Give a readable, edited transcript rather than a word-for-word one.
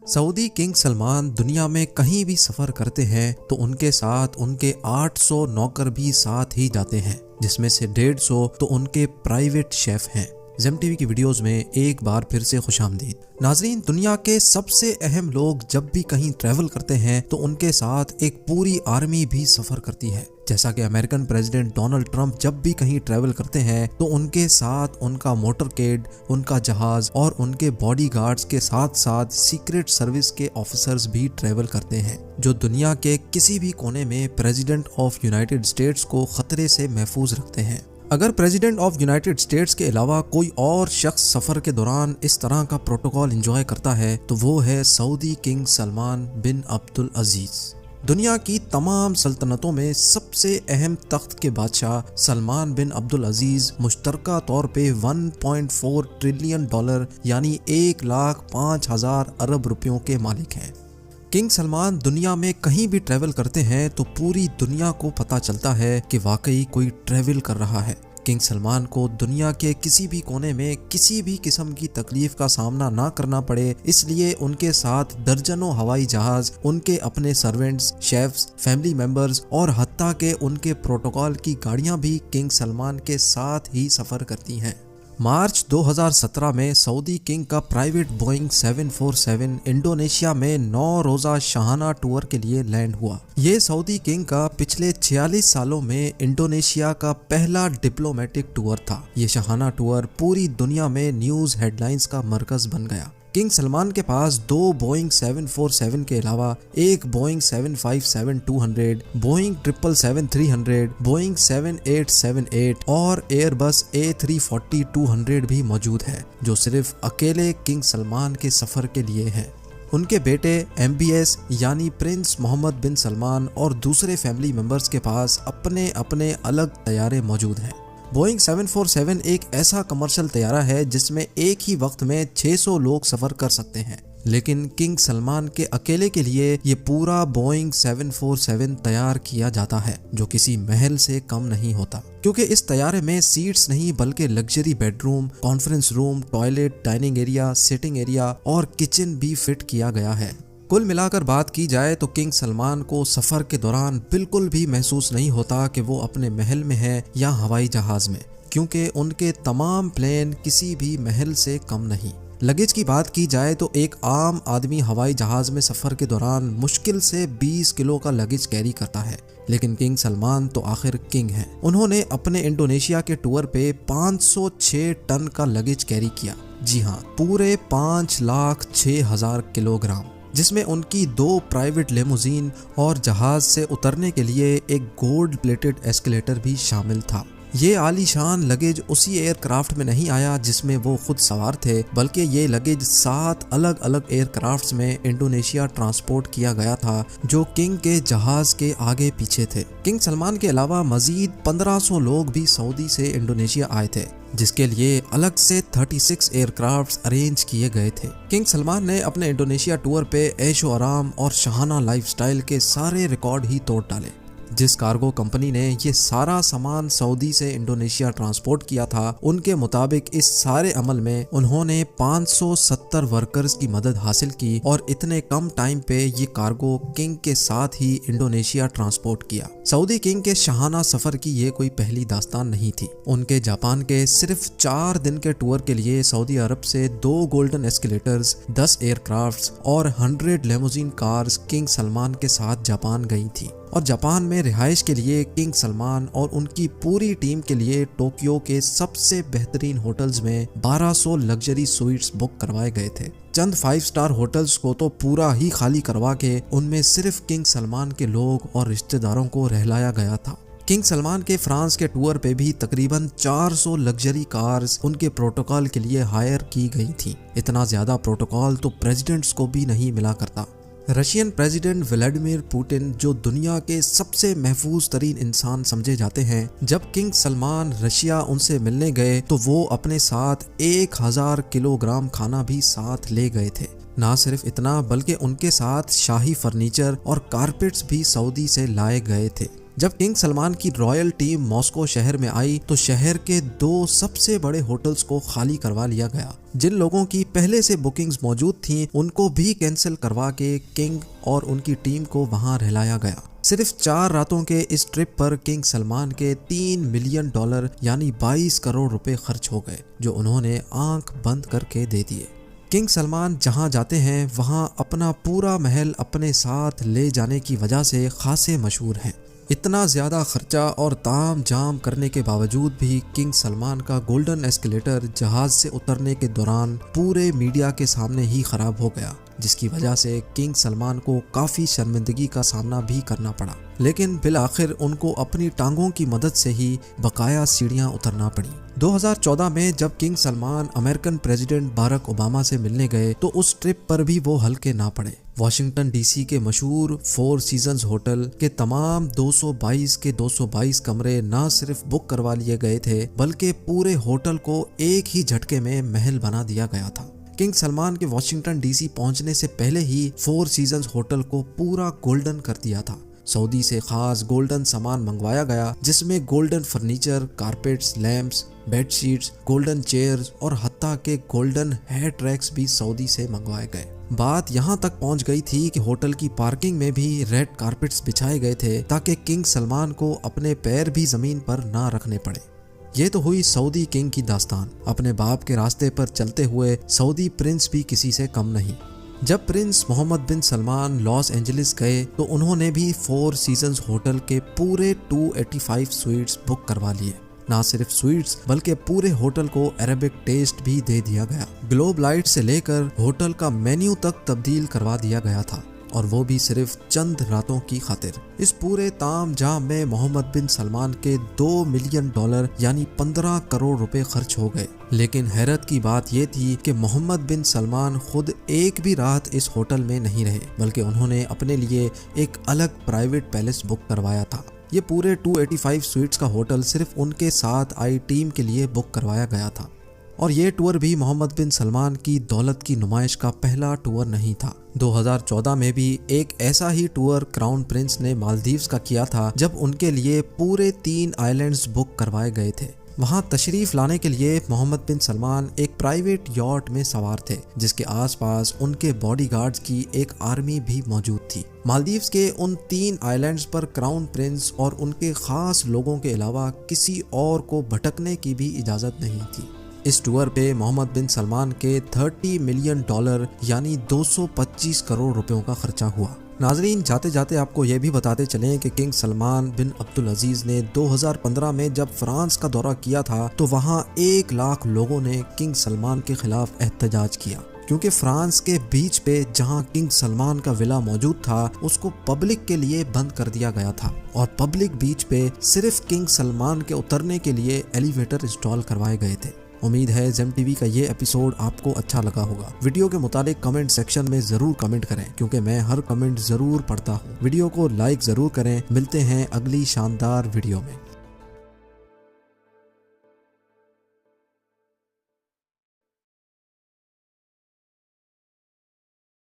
Saudi king Salman दुनिया में कहीं भी सफर करते हैं तो उनके साथ उनके 800 नौकर भी साथ ही जाते हैं, जिसमें से 150 तो उनके प्राइवेट शेफ हैं। ज़ेम टीवी की वीडियोस में एक बार फिर से खुशामदीद। नाजरीन, दुनिया के सबसे अहम लोग जब भी कहीं ट्रैवल करते हैं तो उनके साथ एक पूरी आर्मी भी सफर करती है। जैसा कि अमेरिकन प्रेसिडेंट डोनाल्ड ट्रंप जब भी कहीं ट्रैवल करते हैं तो उनके साथ उनका मोटरकेड, उनका जहाज और उनके बॉडीगार्ड्स के साथ साथ सीक्रेट सर्विस के ऑफिसर्स भी ट्रैवल करते हैं, जो दुनिया के किसी भी कोने में प्रेसिडेंट ऑफ यूनाइटेड स्टेट्स को खतरे से महफूज रखते हैं। अगर प्रेसिडेंट ऑफ यूनाइटेड स्टेट्स के अलावा कोई और शख्स सफर के दौरान इस तरह का प्रोटोकॉल एंजॉय करता है तो वो है सऊदी किंग सलमान बिन अब्दुल अजीज। दुनिया की तमाम सल्तनतों में सबसे अहम तख्त के बादशाह सलमान बिन अब्दुल अजीज मुश्तरका तौर पे 1.4 ट्रिलियन डॉलर यानी 1,05,000 अरब रुपयों के मालिक हैं। किंग सलमान दुनिया में कहीं भी ट्रैवल करते हैं तो पूरी दुनिया को पता चलता है कि वाकई कोई ट्रैवल कर रहा है। किंग सलमान को दुनिया के किसी भी कोने में किसी भी किस्म की तकलीफ का सामना ना करना पड़े, इसलिए उनके साथ दर्जनों हवाई जहाज, उनके अपने सर्वेंट्स, शेफ्स, फैमिली मेंबर्स और हत्ता के उनके प्रोटोकॉल की गाड़ियां भी किंग सलमान के साथ ही सफर करती हैं। मार्च 2017 में सऊदी किंग का प्राइवेट बोइंग 747 इंडोनेशिया में 9 रोजा शाहाना टूर के लिए लैंड हुआ। ये सऊदी किंग का पिछले 46 सालों में इंडोनेशिया का पहला डिप्लोमेटिक टूर था। ये शाहाना टूर पूरी दुनिया में न्यूज हेडलाइंस का मरकज बन गया। किंग सलमान के पास 2 बोइंग 747 के अलावा एक बोइंग 757-200, बोइंग 777-300, बोइंग 7878 और एयरबस A340-200 भी मौजूद है, जो सिर्फ अकेले किंग सलमान के सफर के लिए है। उनके बेटे MBS यानी प्रिंस मोहम्मद बिन सलमान और दूसरे फैमिली मेंबर्स के पास अपने अपने अलग तैयारे मौजूद हैं। बोइंग 747 एक ऐसा कमर्शियल तैयारा है जिसमें एक ही वक्त में 600 लोग सफर कर सकते हैं, लेकिन किंग सलमान के अकेले के लिए ये पूरा बोइंग 747 तैयार किया जाता है, जो किसी महल से कम नहीं होता, क्योंकि इस तैयारे में सीट्स नहीं बल्कि luxury bedroom, conference room, toilet, dining area, sitting area और किचन भी फिट किया गया है। कुल मिलाकर बात की जाए तो किंग सलमान को सफर के दौरान बिल्कुल भी महसूस नहीं होता कि वो अपने महल में है या हवाई जहाज में, क्योंकि उनके तमाम प्लेन किसी भी महल से कम नहीं। लगेज की बात की जाए तो एक आम आदमी हवाई जहाज में सफर के दौरान मुश्किल से 20 किलो का लगेज कैरी करता है, लेकिन किंग सलमान तो आखिर किंग हैं। उन्होंने अपने इंडोनेशिया के टूर पे 506 टन का लगेज कैरी किया। जी हाँ, पूरे 5,06,000 किलोग्राम, जिसमें उनकी 2 प्राइवेट लेमोजीन और जहाज से उतरने के लिए एक गोल्ड प्लेटेड एस्केलेटर भी शामिल था। ये आलीशान लगेज उसी एयरक्राफ्ट में नहीं आया जिसमें वो खुद सवार थे, बल्कि ये लगेज 7 अलग अलग एयरक्राफ्ट्स में इंडोनेशिया ट्रांसपोर्ट किया गया था, जो किंग के जहाज के आगे पीछे थे। किंग सलमान के अलावा मजीद 1500 लोग भी सऊदी से इंडोनेशिया आए थे, जिसके लिए अलग से 36 एयरक्राफ्ट्स अरेंज किए गए थे। किंग सलमान ने अपने इंडोनेशिया टूर पे ऐशो आराम और शाहाना लाइफस्टाइल के सारे रिकॉर्ड ही तोड़ डाले। जिस कार्गो कंपनी ने ये सारा सामान सऊदी से इंडोनेशिया ट्रांसपोर्ट किया था, उनके मुताबिक इस सारे अमल में उन्होंने 570 वर्कर्स की मदद हासिल की और इतने कम टाइम पे ये कार्गो किंग के साथ ही इंडोनेशिया ट्रांसपोर्ट किया। सऊदी किंग के शाहाना सफर की ये कोई पहली दास्तान नहीं थी। उनके जापान के सिर्फ 4 दिन के टूर के लिए सऊदी अरब से 2 गोल्डन एस्केलेटर्स, 10 एयरक्राफ्ट्स और 100 लेमोजीन कार्स किंग सलमान के साथ जापान गई थी, और जापान में रिहाइश के लिए किंग सलमान और उनकी पूरी टीम के लिए टोक्यो के सबसे बेहतरीन होटल्स में 1200 लग्जरी स्वीट्स बुक करवाए गए थे। चंद 5 स्टार होटल्स को तो पूरा ही खाली करवा के उनमें सिर्फ किंग सलमान के लोग और रिश्तेदारों को रहलाया गया था। किंग सलमान के फ्रांस के टूर पे भी तकरीबन 400 लग्जरी कार्स उनके प्रोटोकॉल के लिए हायर की गई थी। इतना ज्यादा प्रोटोकॉल तो प्रेसिडेंट्स को भी नहीं मिला करता। रशियन प्रेसिडेंट व्लादिमीर पुतिन, जो दुनिया के सबसे महफूज तरीन इंसान समझे जाते हैं, जब किंग सलमान रशिया उनसे मिलने गए तो वो अपने साथ 1000 किलोग्राम खाना भी साथ ले गए थे। ना सिर्फ इतना, बल्कि उनके साथ शाही फर्नीचर और कारपेट्स भी सऊदी से लाए गए थे। जब किंग सलमान की रॉयल टीम मॉस्को शहर में आई तो शहर के 2 सबसे बड़े होटल्स को खाली करवा लिया गया। जिन लोगों की पहले से बुकिंग्स मौजूद थीं उनको भी कैंसिल करवा के किंग और उनकी टीम को वहां रहलाया गया। सिर्फ 4 रातों के इस ट्रिप पर किंग सलमान के $3 मिलियन यानी 22 करोड़ रुपए खर्च हो गए, जो उन्होंने आंख बंद करके दे दिए। किंग सलमान जहां जाते हैं वहां अपना पूरा महल अपने साथ ले जाने की वजह से खासे मशहूर हैं। इतना ज़्यादा खर्चा और ताम झाम करने के बावजूद भी किंग सलमान का गोल्डन एस्केलेटर जहाज से उतरने के दौरान पूरे मीडिया के सामने ही खराब हो गया, जिसकी वजह से किंग सलमान को काफ़ी शर्मिंदगी का सामना भी करना पड़ा। लेकिन बिल आखिर उनको अपनी टांगों की मदद से ही बकाया सीढ़ियां उतरना पड़ी। 2014 में जब किंग सलमान अमेरिकन प्रेसिडेंट बारक ओबामा से मिलने गए तो उस ट्रिप पर भी वो हल्के ना पड़े। वॉशिंगटन डीसी के मशहूर 4 सीजन्स होटल के तमाम 222 के 222 कमरे न सिर्फ बुक करवा लिए गए थे, बल्कि पूरे होटल को एक ही झटके में महल बना दिया गया था। किंग सलमान के वॉशिंगटन डीसी पहुंचने से पहले ही 4 सीजन्स होटल को पूरा गोल्डन कर दिया था। सऊदी से खास गोल्डन सामान मंगवाया गया, जिसमें golden furniture, carpets, lamps, bedsheets, golden chairs और हत्ता के गोल्डन हेयर ट्रैक्स भी सऊदी से मंगवाए गए। बात यहाँ तक पहुँच गई थी कि होटल की पार्किंग में भी रेड कारपेट्स बिछाए गए थे ताकि किंग सलमान को अपने पैर भी जमीन पर ना रखने पड़े। ये तो हुई सऊदी किंग की दास्तान। अपने बाप के रास्ते पर चलते हुए सऊदी प्रिंस भी किसी से कम नहीं। जब प्रिंस मोहम्मद बिन सलमान लॉस एंजलिस गए तो उन्होंने भी 4 सीजन्स होटल के पूरे 285 स्वीट्स बुक करवा लिए। ना सिर्फ स्वीट्स बल्कि पूरे होटल को अरेबिक टेस्ट भी दे दिया गया। ग्लोब लाइट से लेकर होटल का मेन्यू तक तब्दील करवा दिया गया था, और वो भी सिर्फ चंद रातों की खातिर। इस पूरे ताम झाम में मोहम्मद बिन सलमान के $2 मिलियन यानी 15 करोड़ रुपए खर्च हो गए। लेकिन हैरत की बात ये थी कि मोहम्मद बिन सलमान खुद एक भी रात इस होटल में नहीं रहे, बल्कि उन्होंने अपने लिए एक अलग प्राइवेट पैलेस बुक करवाया था। ये पूरे 285 स्वीट्स का होटल सिर्फ उनके साथ आई टीम के लिए बुक करवाया गया था। और ये टूर भी मोहम्मद बिन सलमान की दौलत की नुमाइश का पहला टूर नहीं था। 2014 में भी एक ऐसा ही टूर क्राउन प्रिंस ने मालदीव्स का किया था, जब उनके लिए पूरे 3 आइलैंड्स बुक करवाए गए थे। वहां तशरीफ लाने के लिए मोहम्मद बिन सलमान एक प्राइवेट यॉट में सवार थे, जिसके आसपास उनके बॉडीगार्ड्स की एक आर्मी भी मौजूद थी। मालदीव्स के उन 3 आइलैंड्स पर क्राउन प्रिंस और उनके खास लोगों के अलावा किसी और को भटकने की भी इजाजत नहीं थी। इस टूर पे मोहम्मद बिन सलमान के $30 मिलियन यानी 225 करोड़ रुपयों का खर्चा हुआ। नाजरीन, जाते जाते आपको ये भी बताते चलें कि किंग सलमान बिन अब्दुल अजीज ने 2015 में जब फ्रांस का दौरा किया था तो वहाँ 1 लाख लोगों ने किंग सलमान के खिलाफ एहतजाज किया, क्योंकि फ्रांस के बीच पे जहां किंग सलमान का विला मौजूद था उसको पब्लिक के लिए बंद कर दिया गया था, और पब्लिक बीच पे सिर्फ किंग सलमान के उतरने के लिए एलिवेटर इंस्टॉल करवाए गए थे। उम्मीद है ज़ेम टीवी का ये एपिसोड आपको अच्छा लगा होगा। वीडियो के मुतालिक कमेंट सेक्शन में ज़रूर कमेंट करें, क्योंकि मैं हर कमेंट ज़रूर पढ़ता हूँ। वीडियो को लाइक ज़रूर करें। मिलते हैं अगली शानदार वीडियो में।